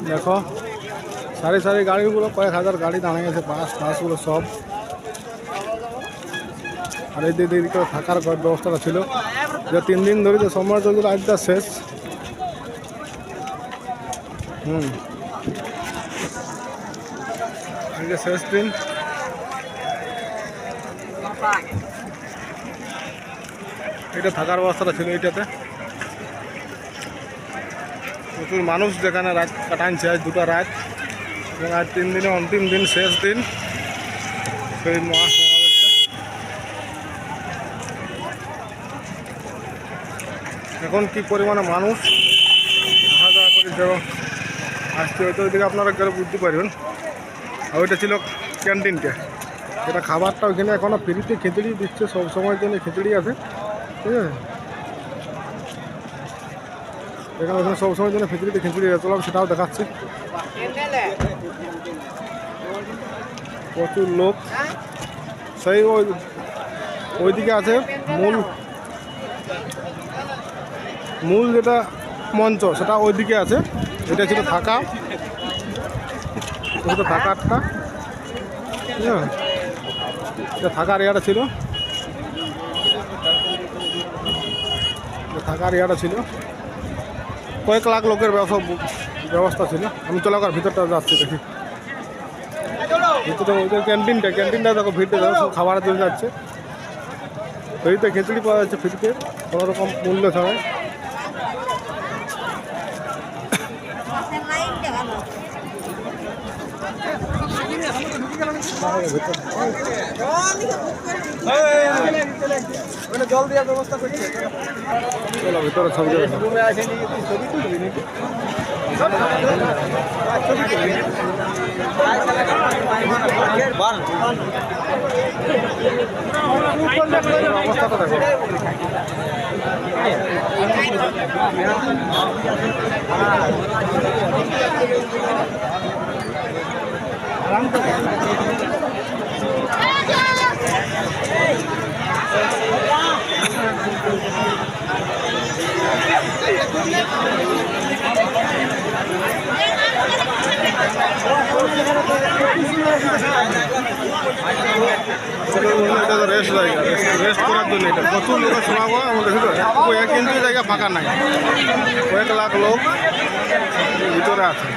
দেখো সারি সারি গাড়িগুলো, কয়েক হাজার গাড়ি দাঁড়িয়ে গেছে, বাসগুলো সব। আর এই দিকে থাকার ব্যবস্থাটা ছিল, যে 3 দিন ধরে যে সময় চলছিল, আজটা শেষ। আজকে শেষ দিন। এটা থাকার ব্যবস্থাটা ছিল এইটাতে। প্রচুর মানুষ যেখানে রাত কাটাচ্ছে, আজ 2টা রাত, এবং আজ 3 দিনে অন্তিম দিন, শেষ দিন সেই মহাসমাবেশটা। এখন কি পরিমাণে মানুষ আসা যাওয়া করে আসছে, হয়তো ওইদিকে আপনারা গেলে বুঝতে পারবেন। আর ওইটা ছিল ক্যান্টিনটা, এটা খাবারটা ওইখানে এখনও ফ্রিতে খিচুড়ি দিচ্ছে, সব সময়ের জন্য খিচুড়ি আছে, ঠিক আছে। এখানে ওখানে সব সময়ের জন্য খিচুড়ি আছে, চলাম সেটাও দেখাচ্ছি। প্রচুর লোক, সেই ওইদিকে আছে মূল যেটা মঞ্চ, সেটা ওইদিকে আছে। এটা ছিল থাকারটা, এটা থাকার ইয়াটা ছিল, কয়েক লাখ লোকের ব্যবস্থা ছিল। আমি চলে ভিতরটা যাচ্ছি, দেখি ভিতরে ওই যে ক্যান্টিনটা দেখো, ভিড়তে দেখো, সব খাবার চলে যাচ্ছে। ফ্রিতে খিচুড়ি পাওয়া যাচ্ছে, ফ্রিতে কোনো রকম মূল্য ছাড়াই। জল দেওয়ার ব্যবস্থা করছে, চলো ভিতরে ছবি অবস্থাটা দেখো। রেস্ট জায়গা, রেস্ট করার জন্য এটা প্রচুর লোকের সমাগম। আমাদের কয়েক ইঞ্চি জায়গা ফাঁকা নাই, কয়েক লাখ লোক ভিতরে আছে।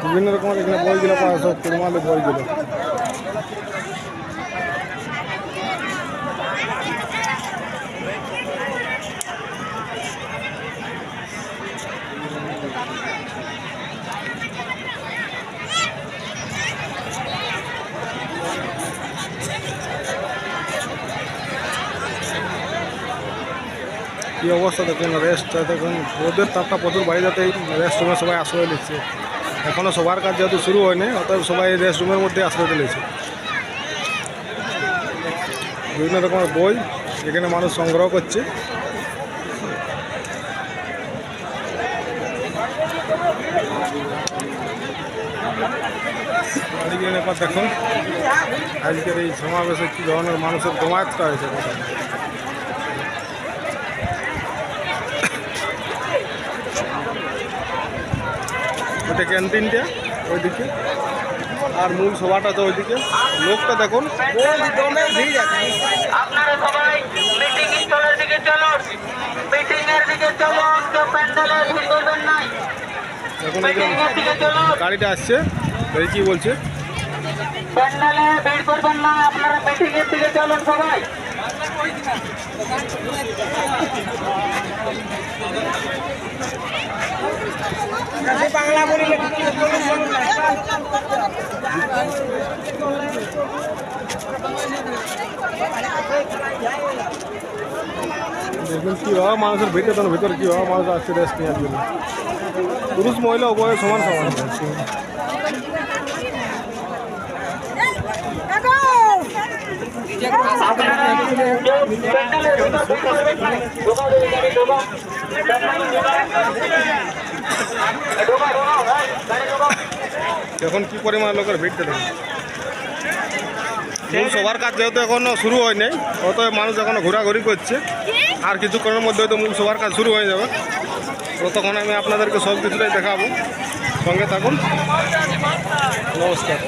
বিভিন্ন রকমের এখানে বইগুলো পাওয়া, সব কুরমালি বইগুলো। কি অবস্থা দেখুন, রেস্ট দেখুন, রোদের তাপটা প্রচুর বাড়ি, যাতে রেস্ট রুমে সবাই আশ্রয় নিচ্ছে। এখনও সবার কাজ যেহেতু শুরু হয়নি, অতএব সবাই রেস্ট রুমের মধ্যে আশ্রয় নিয়েছে। বিভিন্ন রকমের বই এখানে মানুষ সংগ্রহ করছে। দেখুন আজকের এই সমাবেশে কী ধরনের মানুষের জমায়েতটা হয়েছে। এটা ক্যান্টিনটা ওইদিকে, আর মূল সভাটা তো ওইদিকে। লোকটা দেখুন, আপনারা সবাই মিটিং স্থলের দিকে চলুন, মিটিং এর দিকে চলুন, কেউ প্যান্ডেলে ভিড় করবেন নাই। গাড়িটা আসছে, এই কি বলছে, প্যান্ডেলে ভিড় করবেন না, আপনারা মিটিং এর দিকে চলুন সবাই। বাংলা বলি দেখুন কীভাবে মানুষের ভিতরে কীভাবে মানুষ আসছে রেস্ট নেওয়ার জন্য। পুরুষ মহিলা উভয় সমান সমান। আপনারা কেউ প্যান্ডেলে ঢোকাতে পারবেন না। ঢোকা দেবে গাড়ি ঢোকা। ঢোকা ঢোকা ভাই গাড়ি ঢোকা। এখন কি পরিমাণ লোকের ভিড় দেখুন। মূল সবার কাজ যেহেতু এখনো শুরু হয়নি, অতএব মানুষ এখনো ঘোরাঘুরি করছে। আর কিছুক্ষণের মধ্যে হয়তো মূল সবার কাজ শুরু হয়ে যাবে। তো তখন আমি আপনাদেরকে সব কিছুটাই দেখাবো, সঙ্গে থাকুন। নমস্কার।